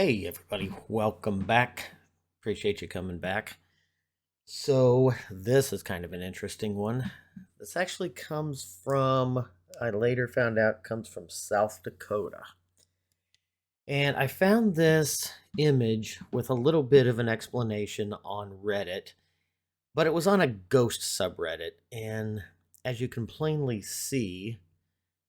Hey, everybody, welcome back. Appreciate you coming back. So, this is kind of an interesting one. This actually comes from, I later found out, comes from South Dakota. And I found this image with a little bit of an explanation on Reddit, but it was on a ghost subreddit. And as you can plainly see,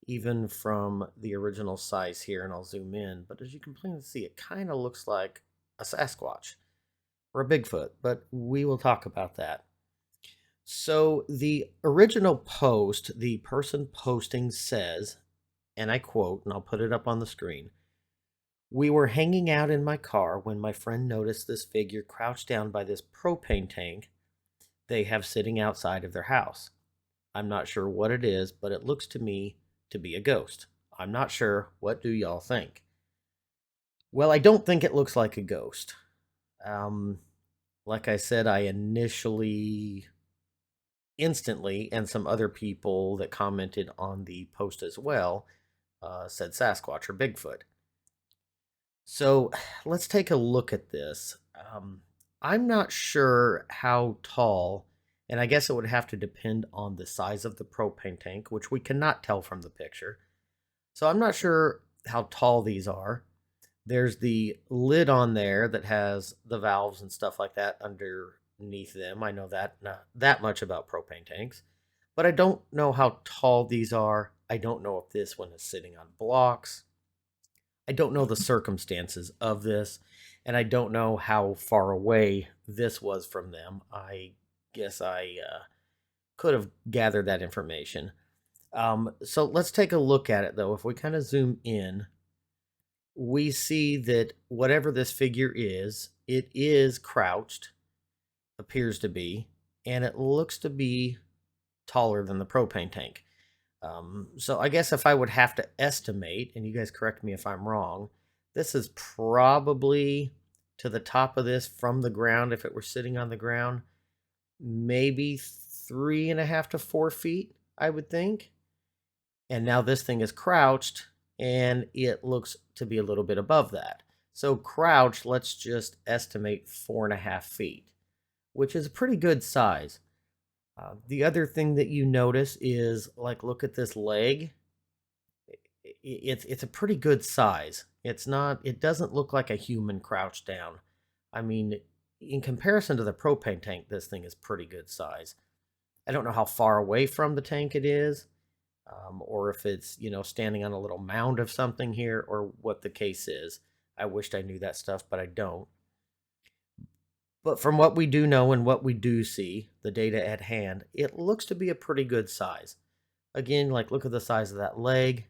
even from the original size here, and I'll zoom in, but as you can plainly see, it kind of looks like a Sasquatch or a Bigfoot, but we will talk about that. So, the original post, the person posting says, and I quote, and I'll put it up on the screen: "We were hanging out in my car when my friend noticed this figure crouched down by this propane tank they have sitting outside of their house. I'm not sure what it is, but it looks to me to be a ghost. I'm not sure. What do y'all think?" Well, I don't think it looks like a ghost. Um, like I said, I instantly, and some other people that commented on the post as well, said Sasquatch or Bigfoot. So let's take a look at this. I'm not sure how tall, and I guess it would have to depend on the size of the propane tank, which we cannot tell from the picture. So I'm not sure how tall these are. There's the lid on there that has the valves and stuff like that underneath them. I know that not that much about propane tanks, but I don't know how tall these are. I don't know if this one is sitting on blocks. I don't know the circumstances of this, and I don't know how far away this was from them. I guess I could have gathered that information. So let's take a look at it though. If we kind of zoom in, we see that whatever this figure is, it is crouched, appears to be, and it looks to be taller than the propane tank. So I guess if I would have to estimate, and you guys correct me if I'm wrong, this is probably to the top of this from the ground. If it were sitting on the ground, maybe 3.5 to 4 feet, I would think. And now this thing is crouched and it looks to be a little bit above that. So crouched, let's just estimate 4.5 feet, which is a pretty good size. The other thing that you notice is, like, look at this leg. It's a pretty good size. It's not. It doesn't look like a human crouched down. I mean, in comparison to the propane tank, this thing is pretty good size. I don't know how far away from the tank it is, or if it's, standing on a little mound of something here, or what the case is. I wished I knew that stuff, but I don't. But from what we do know and what we do see, the data at hand, it looks to be a pretty good size. Again, like, look at the size of that leg.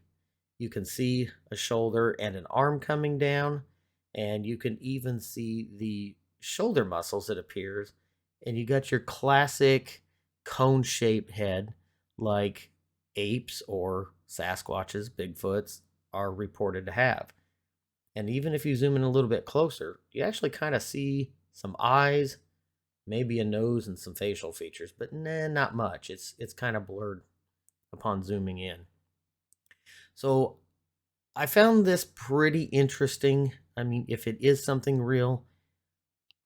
You can see a shoulder and an arm coming down, and you can even see the shoulder muscles, it appears. And you got your classic cone-shaped head, like apes or Sasquatches, Bigfoots, are reported to have. And even if you zoom in a little bit closer, you actually kind of see some eyes, maybe a nose, and some facial features, but nah, not much. It's kind of blurred upon zooming in. So I found this pretty interesting. I mean, if it is something real,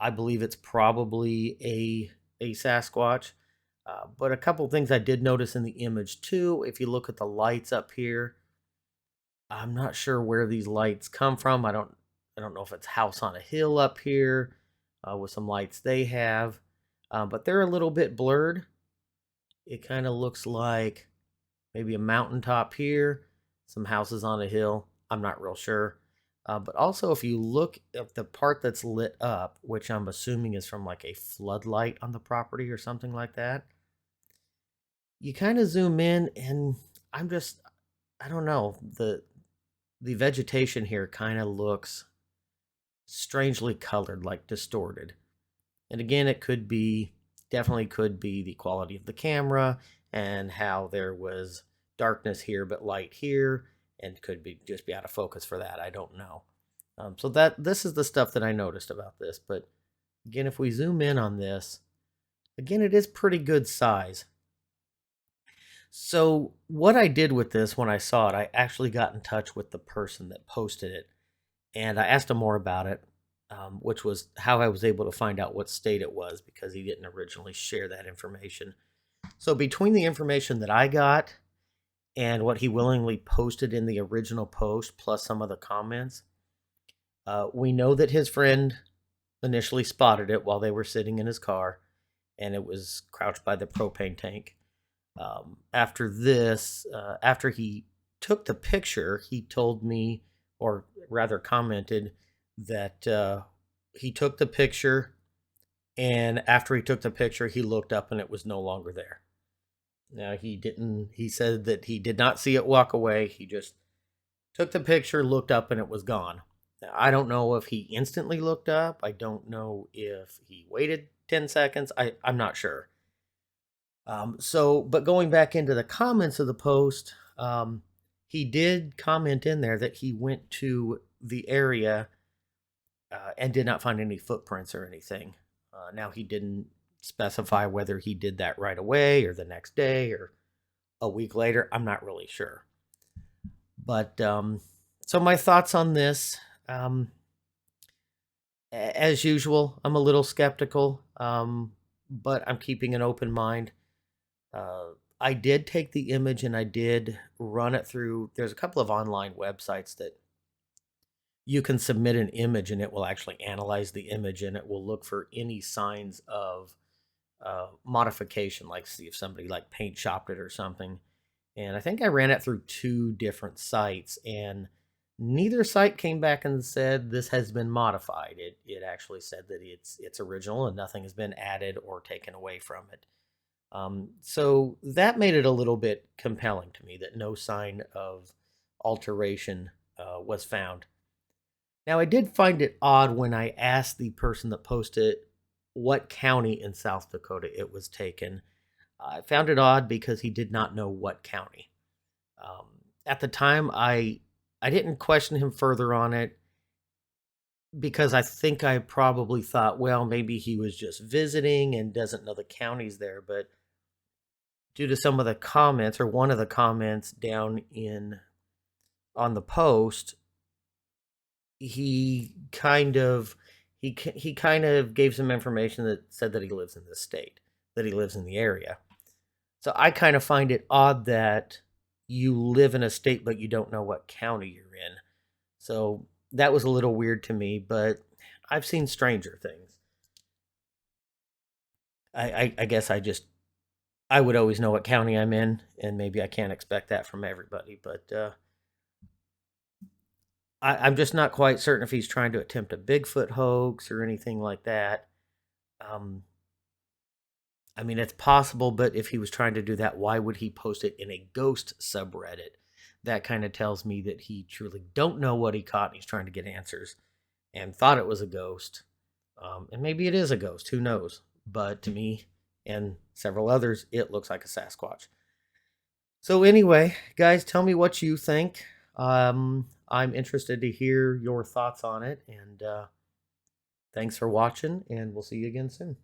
I believe it's probably a Sasquatch. But a couple things I did notice in the image too. If you look at the lights up here, I'm not sure where these lights come from. I don't know if it's house on a hill up here, with some lights they have, but they're a little bit blurred. It kind of looks like maybe a mountaintop here, some houses on a hill. I'm not real sure. But also, if you look at the part that's lit up, which I'm assuming is from like a floodlight on the property or something like that, you kind of zoom in, and I'm just, I don't know, the vegetation here kind of looks strangely colored, like distorted. And again, it could be, definitely could be the quality of the camera and how there was darkness here but light here, and could be just be out of focus for that. I don't know. So this is the stuff that I noticed about this. But again, if we zoom in on this, again, it is pretty good size. So what I did with this when I saw it, I actually got in touch with the person that posted it, and I asked him more about it, which was how I was able to find out what state it was because he didn't originally share that information. So between the information that I got and what he willingly posted in the original post, plus some of the comments, we know that his friend initially spotted it while they were sitting in his car, and it was crouched by the propane tank. After this, after he took the picture, he told me, or rather commented, that he took the picture, and after he took the picture, he looked up and it was no longer there. Now, he didn't, he said that he did not see it walk away. He just took the picture, looked up, and it was gone. Now, I don't know if he instantly looked up. I don't know if he waited 10 seconds. I'm not sure. But going back into the comments of the post, he did comment in there that he went to the area and did not find any footprints or anything. Now, he didn't specify whether he did that right away or the next day or a week later. I'm not really sure. But so my thoughts on this, as usual, I'm a little skeptical, but I'm keeping an open mind. I did take the image and I did run it through. There's a couple of online websites that you can submit an image and it will actually analyze the image and it will look for any signs of modification, like see if somebody like paint shopped it or something. And I think I ran it through 2 different sites, and neither site came back and said this has been modified. It actually said that it's original and nothing has been added or taken away from it. So that made it a little bit compelling to me that no sign of alteration was found. Now, I did find it odd when I asked the person that posted what county in South Dakota it was taken. I found it odd because he did not know what county. Um, at the time, I didn't question him further on it because I think I probably thought, well, maybe he was just visiting and doesn't know the counties there. But due to some of the comments, or one of the comments down in on the post, he kind of he kind of gave some information that said that he lives in the state, that he lives in the area. So I kind of find it odd that you live in a state but you don't know what county you're in. So that was a little weird to me, but I've seen stranger things. I guess I would always know what county I'm in, and maybe I can't expect that from everybody, but I'm just not quite certain if he's trying to attempt a Bigfoot hoax or anything like that. Um, I mean, it's possible, but if he was trying to do that, why would he post it in a ghost subreddit? That kind of tells me that he truly don't know what he caught and he's trying to get answers and thought it was a ghost. And maybe it is a ghost, who knows? But to me and several others, it looks like a Sasquatch. So anyway, guys, tell me what you think. I'm interested to hear your thoughts on it, and thanks for watching, and we'll see you again soon.